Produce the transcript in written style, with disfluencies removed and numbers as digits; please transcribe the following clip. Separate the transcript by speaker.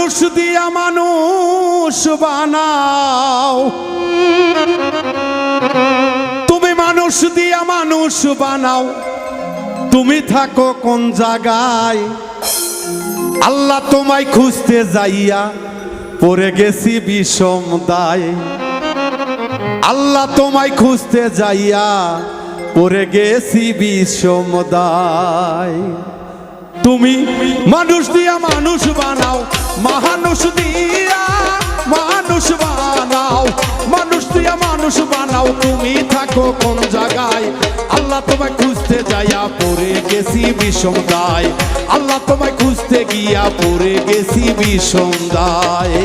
Speaker 1: মানুষ দিয়া মানুষ বানাও, তুমি মানুষ দিয়া মানুষ বানাও, তুমি থাকো কোন জায়গায়? আল্লাহ তোমায় খুঁজতে যাইয়া পড়ে গেছি বিষম দায়। আল্লাহ তোমায় খুঁজতে যাইয়া পড়ে গেছি বিষম দায়। তুমি মানুষ দিয়া মানুষ বানাও, মানুষ দিয়া মানুষ বানাও, মানুষ দিয়া মানুষ বানাও, তুমি থাকো কোন জায়গায়? আল্লাহ তোমায় খুঁজতে যাইয়া পড়ে গেছি বিষম দায়। আল্লাহ তোমায় খুঁজতে গিয়া পড়ে গেছি বিষম দায়।